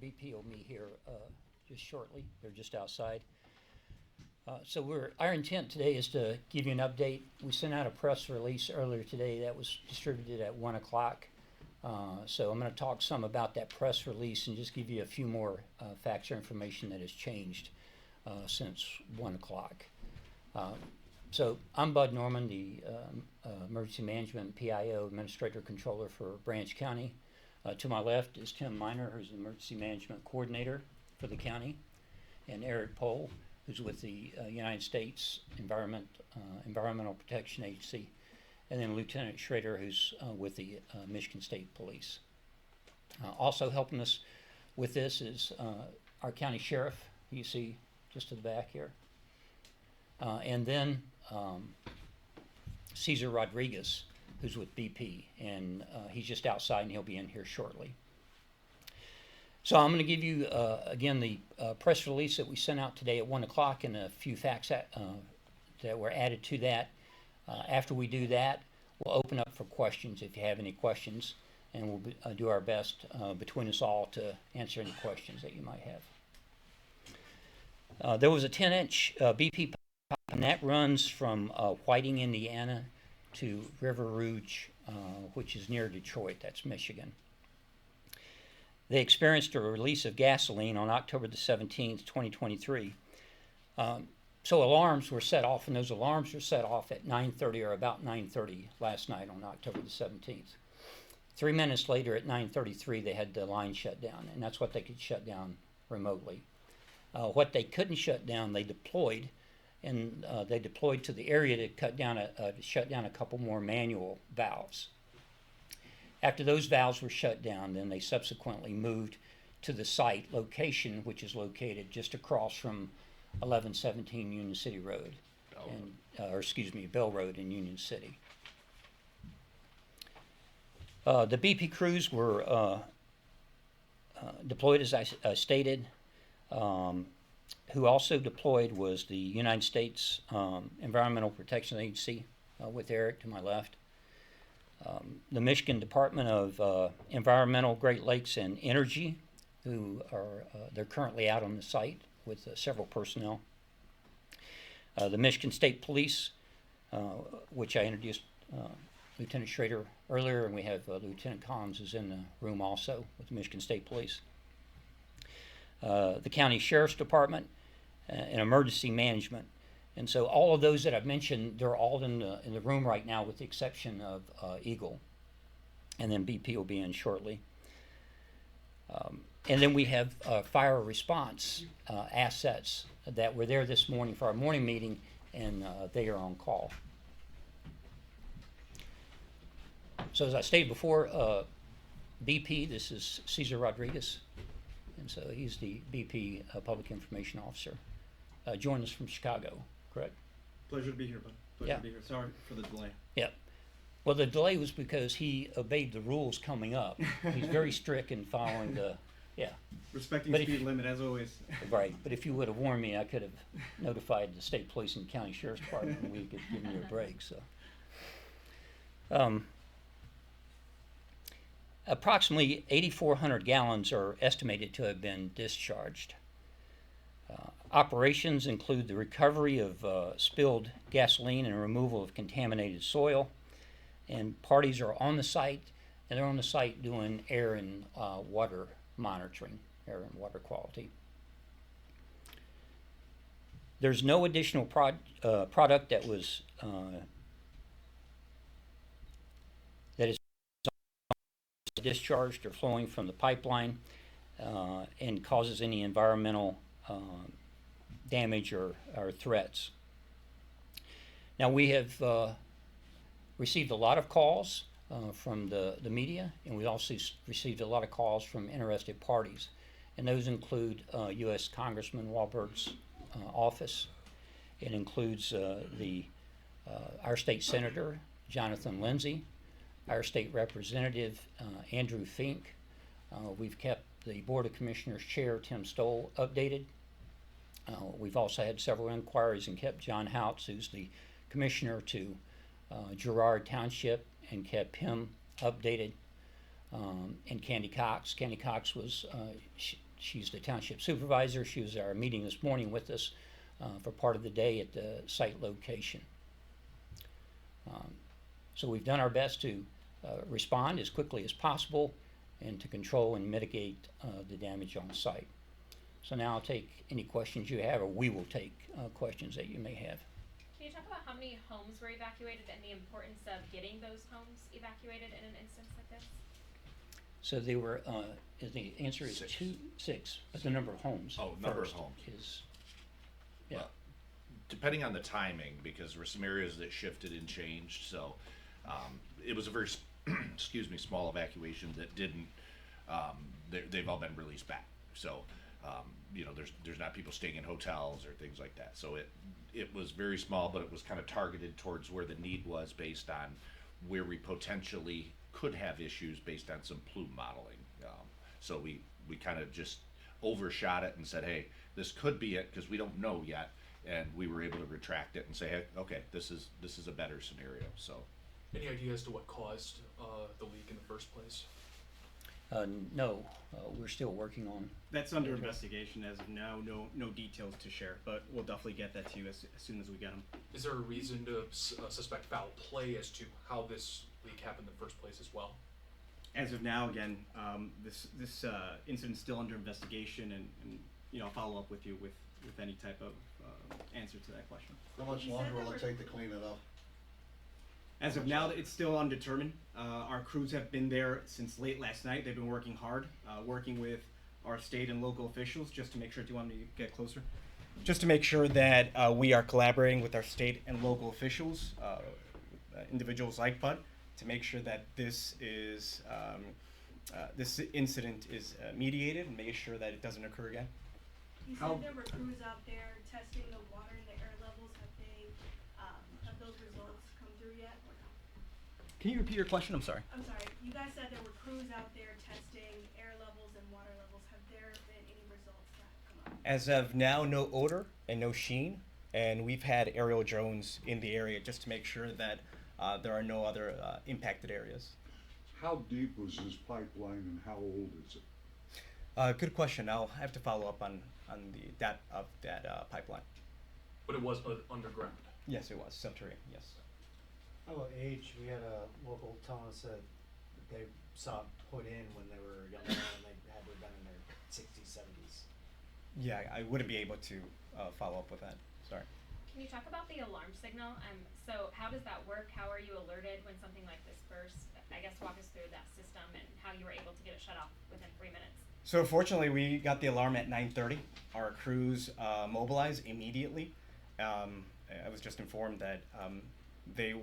BP will meet here just shortly. They're just outside. Our intent today is to give you an update. We sent out a press release earlier today that was distributed at 1 o'clock. So I'm going to talk some about that press release and just give you a few more facts or information that has changed since 1 o'clock. So I'm Bud Norman, the Emergency Management PIO Administrator Controller for Branch County. To my left is Tim Miner, who's the Emergency Management Coordinator for the county, and Eric Pohl, who's with the United States Environmental Protection Agency, and then Lieutenant Schrader, who's with the Michigan State Police. Also helping us with this is our county sheriff, you see just to the back here, and then Cesar Rodriguez, who's with BP, and he's just outside and he'll be in here shortly. So I'm going to give you, again, the press release that we sent out today at 1 o'clock and a few facts that were added to that. After we do that, we'll open up for questions if you have any questions, and we'll do our best between us all to answer any questions that you might have. There was a 10-inch BP pipe, and that runs from Whiting, Indiana to River Rouge, which is near Detroit, that's Michigan. They experienced a release of gasoline on October the 17th, 2023. So alarms were set off, and those alarms were set off at 9:30 or about 9:30 last night on October the 17th. 3 minutes later at 9:33, they had the line shut down, and that's what they could shut down remotely. What they couldn't shut down, they deployed, and they deployed to the area to shut down a couple more manual valves. After those valves were shut down, then they subsequently moved to the site location, which is located just across from 1117 Union City Road, Bell Road in Union City. The BP crews were deployed, as I stated. Who also deployed was the United States Environmental Protection Agency with Eric to my left. The Michigan Department of Environmental, Great Lakes, and Energy, who are they're currently out on the site with several personnel. The Michigan State Police, which I introduced Lieutenant Schrader earlier, and we have Lieutenant Collins is in the room also with the Michigan State Police. The County Sheriff's Department, and Emergency Management. And so all of those that I've mentioned, they're all in the room right now with the exception of Eagle. And then BP will be in shortly. And then we have fire response assets that were there this morning for our morning meeting, and they are on call. So as I stated before, BP, this is Cesar Rodriguez, and so he's the BP Public Information Officer. Joined us from Chicago, correct? Pleasure to be here, bud. Pleasure to be here. Sorry for the delay. Yeah. Well, the delay was because he obeyed the rules coming up. He's very strict in following the, Respecting the speed limit, as always. Right, but if you would have warned me, I could have notified the state police and county sheriff's department, and we could give you a break. So, approximately 8,400 gallons are estimated to have been discharged. Operations include the recovery of spilled gasoline and removal of contaminated soil. And parties are on the site, and they're on the site doing air and water monitoring, air and water quality. There's no additional product that was that is discharged or flowing from the pipeline and causes any environmental damage or threats. Now we have received a lot of calls from the media, and we also received a lot of calls from interested parties, and those include U.S. Congressman Walberg's office. It includes our state senator Jonathan Lindsay, our state representative Andrew Fink. We've kept the Board of Commissioners Chair Tim Stoll updated. We've also had several inquiries and kept John Houts, who's the commissioner to Girard Township, and kept him updated. And Candy Cox. Candy Cox was she's the township supervisor. She was at our meeting this morning with us for part of the day at the site location. So we've done our best to respond as quickly as possible and to control and mitigate the damage on site. So now I'll take any questions you have, or we will take questions that you may have. Can you talk about how many homes were evacuated and the importance of getting those homes evacuated in an instance like this? So they were, the answer is six, but the number of homes. Oh, number of first homes. Is, yeah. Well, depending on the timing, because there were some areas that shifted and changed, so it was a very, excuse me, small evacuation that didn't. They've all been released back. So, there's not people staying in hotels or things like that. So it was very small, but it was kind of targeted towards where the need was based on where we potentially could have issues based on some plume modeling. So we kind of just overshot it and said, hey, this could be it because we don't know yet, and we were able to retract it and say, hey, okay, this is a better scenario. So, any idea as to what caused the leak in the first place? No, we're still working on. That's under investigation as of now. No details to share, but we'll definitely get that to you as soon as we get them. Is there a reason to suspect foul play as to how this leak happened in the first place as well? As of now, again, this incident's still under investigation, and I'll follow up with you with any type of answer to that question. How much longer will it take to clean it up? As of now, it's still undetermined. Our crews have been there since late last night. They've been working hard, working with our state and local officials just to make sure. Do you want me to get closer? Just to make sure that we are collaborating with our state and local officials, individuals like Bud, to make sure that this incident is mediated and make sure that it doesn't occur again. You said there were crews out there testing the water and the air levels. Have those results come through yet or no? Can you repeat your question? I'm sorry. I'm sorry. You guys said there were crews out there testing air levels and water levels. Have there been any results that have come up? As of now, no odor and no sheen, and we've had aerial drones in the area just to make sure that there are no other impacted areas. How deep was this pipeline and how old is it? Good question. I'll have to follow up on the depth of that pipeline. But it was underground. Yes, it was subterranean. Yes. How about age? We had a local telling us that they saw it put in when they were younger and they had to have been in their 60s, 70s. Yeah, I wouldn't be able to follow up with that. Sorry. Can you talk about the alarm signal? So how does that work? How are you alerted when something like this bursts? I guess walk us through that system and how you were able to get it shut off within 3 minutes. So fortunately, we got the alarm at 9:30. Our crews mobilized immediately. I was just informed that they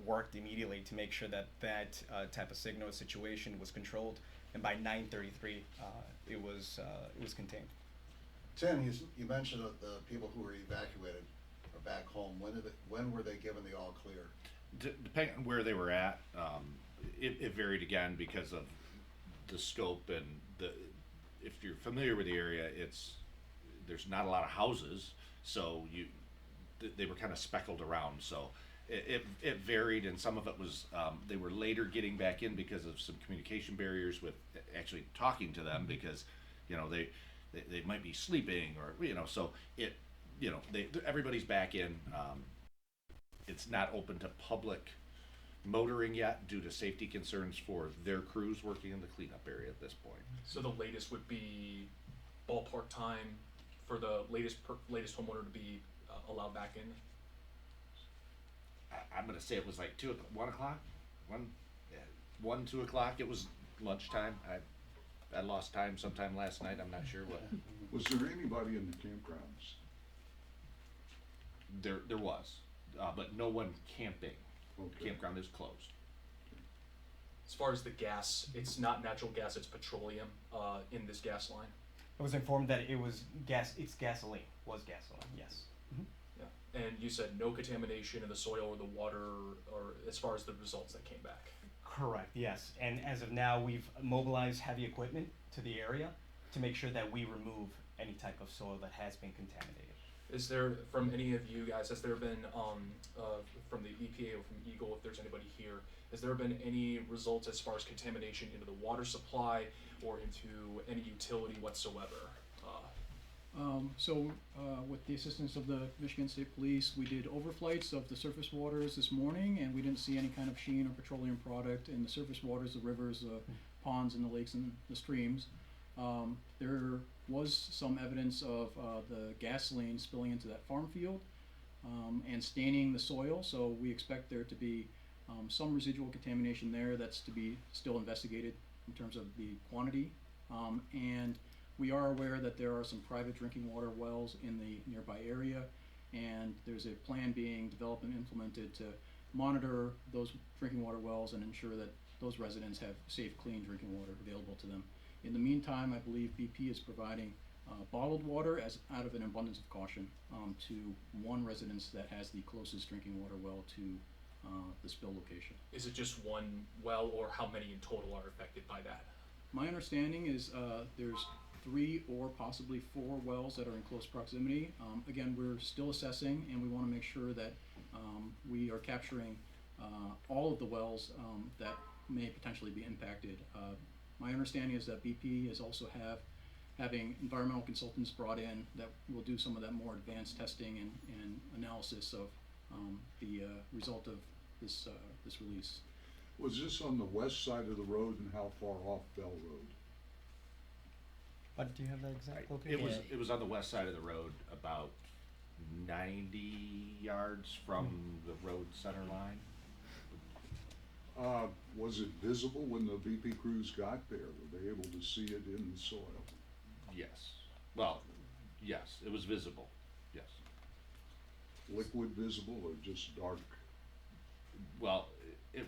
worked immediately to make sure that type of signal situation was controlled, and by 9:33, it was contained. Tim, you mentioned that the people who were evacuated are back home. When were they given the all clear? depending on where they were at, it varied again because of the scope and if you're familiar with the area, there's not a lot of houses, so they were kind of speckled around. So it varied, and some of it was they were later getting back in because of some communication barriers with actually talking to them because they might be sleeping or so everybody's back in. It's not open to public motoring yet due to safety concerns for their crews working in the cleanup area at this point. So the latest would be ballpark time for the latest homeowner to be allowed back in? I'm gonna say it was like 1 o'clock, 2 o'clock. It was lunchtime. I lost time sometime last night. I'm not sure what. Was there anybody in the campgrounds? There was, but no one camping. Okay. Campground is closed. As far as the gas, it's not natural gas, it's petroleum in this gas line. I was informed that it was it's gasoline. Was gasoline, yes. Mm-hmm. Yeah. And you said no contamination in the soil or the water, or as far as the results that came back. Correct, yes. And as of now, we've mobilized heavy equipment to the area to make sure that we remove any type of soil that has been contaminated. Is there, from any of you guys, has there been, from the EPA or from Eagle, if there's anybody here, has there been any results as far as contamination into the water supply or into any utility whatsoever? With the assistance of the Michigan State Police, we did overflights of the surface waters this morning, and we didn't see any kind of sheen or petroleum product in the surface waters, the rivers, the ponds, and the lakes and the streams. There was some evidence of the gasoline spilling into that farm field and staining the soil, so we expect there to be some residual contamination there that's to be still investigated in terms of the quantity. And we are aware that there are some private drinking water wells in the nearby area, and there's a plan being developed and implemented to monitor those drinking water wells and ensure that those residents have safe, clean drinking water available to them. In the meantime, I believe BP is providing bottled water as out of an abundance of caution to one residence that has the closest drinking water well to the spill location. Is it just one well, or how many in total are affected by that? My understanding is there's 3 or possibly 4 wells that are in close proximity. Again, we're still assessing, and we want to make sure that we are capturing all of the wells that may potentially be impacted. My understanding is that BP is also having environmental consultants brought in that will do some of that more advanced testing and analysis of the result of this release. Was this on the west side of the road, and how far off Bell Road? But do you have that exact location? It was on the west side of the road, about 90 yards from the road center line. Was it visible when the BP crews got there? Were they able to see it in the soil? Yes. Well, yes, it was visible. Yes. Liquid visible or just dark? Well,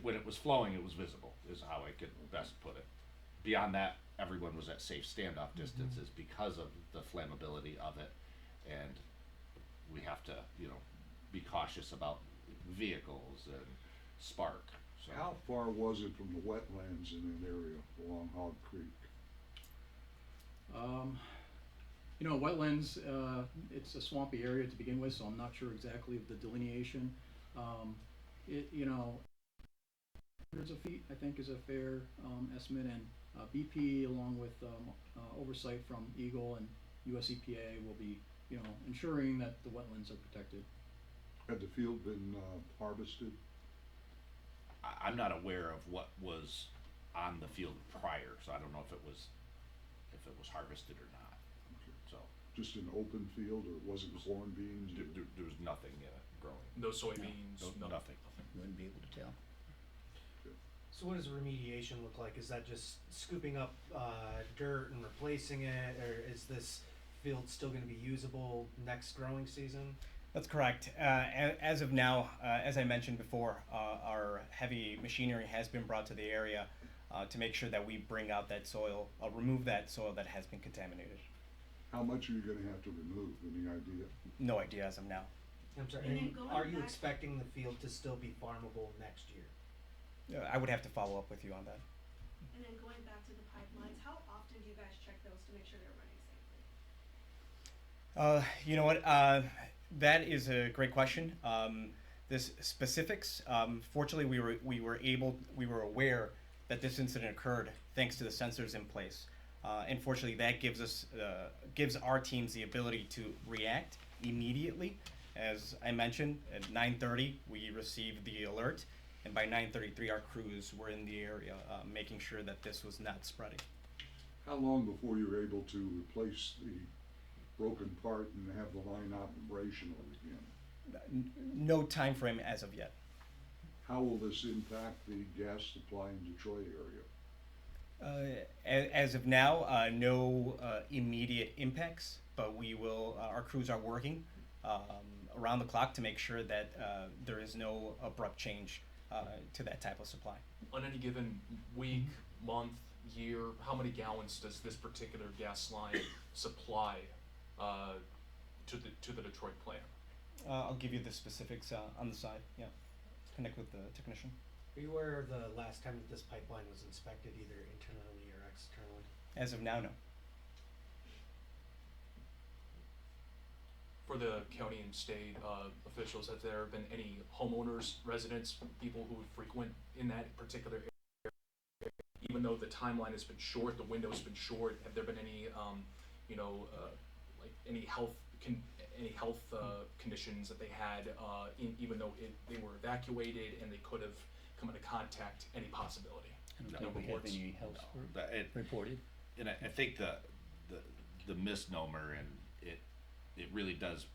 when it was flowing, it was visible, is how I could best put it. Beyond that, everyone was at safe standoff distances because of the flammability of it, and we have to, be cautious about vehicles and spark. So How far was it from the wetlands in an area along Hog Creek? Wetlands, it's a swampy area to begin with, so I'm not sure exactly of the delineation. Hundreds of feet, I think, is a fair estimate, and BP, along with oversight from Eagle and US EPA, will be, ensuring that the wetlands are protected. Had the field been harvested? I'm not aware of what was on the field prior, so I don't know if it was harvested or not. Okay. So Just an open field, or was it corn beans? there was nothing growing. No soybeans, Nothing. Wouldn't be able to tell. So what does remediation look like? Is that just scooping up dirt and replacing it, or is this field still going to be usable next growing season? That's correct. As of now, as I mentioned before, our heavy machinery has been brought to the area to make sure that we bring out that soil, remove that soil that has been contaminated. How much are you gonna have to remove? Any idea? No idea as of now. I'm sorry, And then and going are you back- expecting the field to still be farmable next year? I would have to follow up with you on that. And then going back to the pipelines, how often do you guys check those to make sure they're running safely? You know what? That is a great question. This specifics. Fortunately, we were aware that this incident occurred thanks to the sensors in place. Unfortunately, that gives our teams the ability to react immediately. As I mentioned, at 9:30 we received the alert, and by 9:33 our crews were in the area making sure that this was not spreading. How long before you're able to replace the broken part and have the line operational again? No time frame as of yet. How will this impact the gas supply in Detroit area? As of now, no immediate impacts, but our crews are working around the clock to make sure that there is no abrupt change to that type of supply. On any given week, month, year, how many gallons does this particular gas line supply to the Detroit plant? I'll give you the specifics on the side. Yeah, connect with the technician. Are you aware of the last time that this pipeline was inspected, either internally or externally? As of now, no. For the county and state officials, have there been any homeowners, residents, people who frequent in that particular area? Even though the timeline has been short, the window's been short, have there been any, like any health conditions that they had, even though they were evacuated and they could have come into contact, any possibility? I don't No think we have reports. any health reported. And I think the misnomer, and it really does,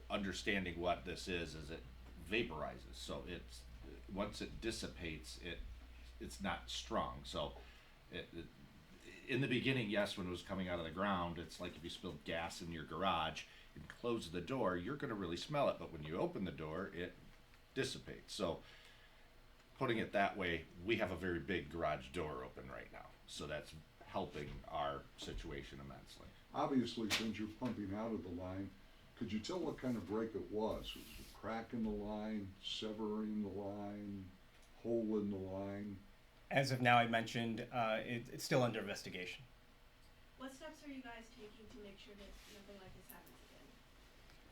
understanding what this is it vaporizes, so it's, once it dissipates, it's not strong, so in the beginning, yes, when it was coming out of the ground, it's like if you spilled gas in your garage and close the door, you're going to really smell it, but when you open the door, it dissipates. So putting it that way, we have a very big garage door open right now, so that's helping our situation immensely. Obviously, since you're pumping out of the line, could you tell what kind of break it was? Was it a crack in the line, severing the line, hole in the line? As of now, I mentioned, it's still under investigation. What steps are you guys taking to make sure that nothing like this happens again?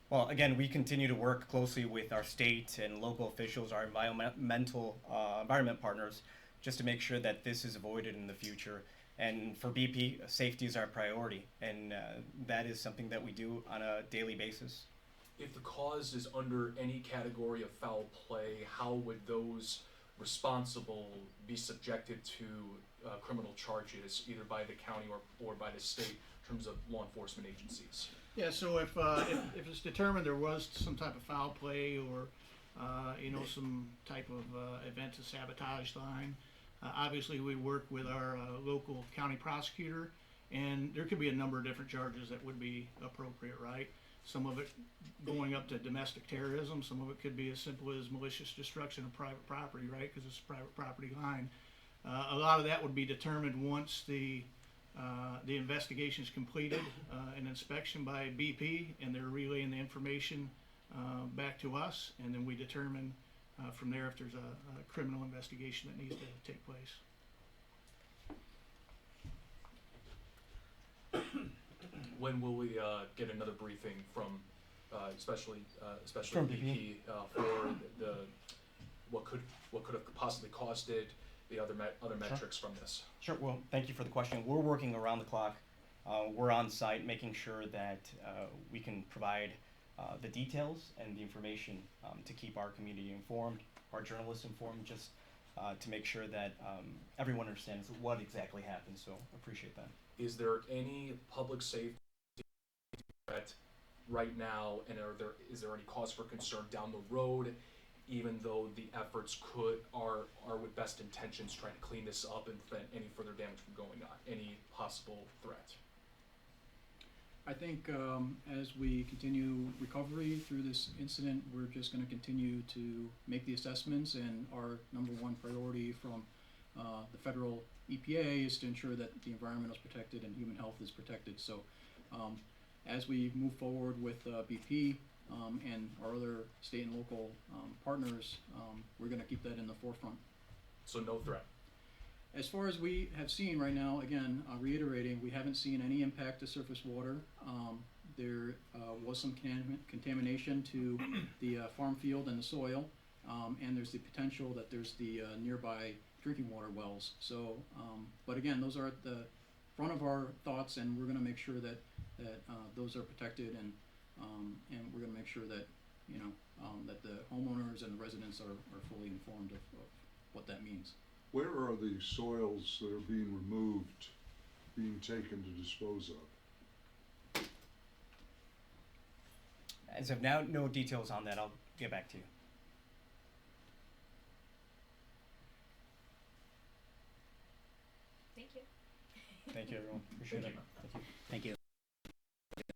Well, again, we continue to work closely with our state and local officials, our environment partners, just to make sure that this is avoided in the future. And for BP, safety is our priority, and that is something that we do on a daily basis. If the cause is under any category of foul play, how would those responsible be subjected to criminal charges, either by the county or by the state, in terms of law enforcement agencies? Yeah, so if it's determined there was some type of foul play or, some type of event to sabotage the line, obviously we work with our local county prosecutor, and there could be a number of different charges that would be appropriate, right? Some of it going up to domestic terrorism, some of it could be as simple as malicious destruction of private property, right? Because it's a private property line. A lot of that would be determined once the investigation is completed, an inspection by BP, and they're relaying the information back to us, and then we determine from there if there's a criminal investigation that needs to take place. When will we get another briefing from, especially From BP, for the what could have possibly caused it, the other metrics from this? Sure. Well, thank you for the question. We're working around the clock. We're on site making sure that we can provide the details and the information to keep our community informed, our journalists informed, just to make sure that everyone understands what exactly happened. So appreciate that. Is there any public safety threat right now, and is there any cause for concern down the road, even though the efforts are with best intentions trying to clean this up and prevent any further damage from going on? Any possible threat? I think as we continue recovery through this incident, we're just going to continue to make the assessments, and our number one priority from the federal EPA is to ensure that the environment is protected and human health is protected. So as we move forward with BP and our other state and local partners, we're going to keep that in the forefront. So no threat. As far as we have seen right now, again, reiterating, we haven't seen any impact to surface water. There was some contamination to the farm field and the soil, and there's the potential that there's the nearby drinking water wells. So, but again, those are at the front of our thoughts, and we're going to make sure that those are protected, and we're going to make sure that that the homeowners and the residents are fully informed of what that means. Where are the soils that are being removed being taken to dispose of? As of now, no details on that. I'll get back to you. Thank you. Thank you, everyone. Appreciate Thank it. you. Thank you. Thank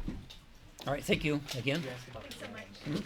you. All right, thank you again. Thanks so much. Mhm.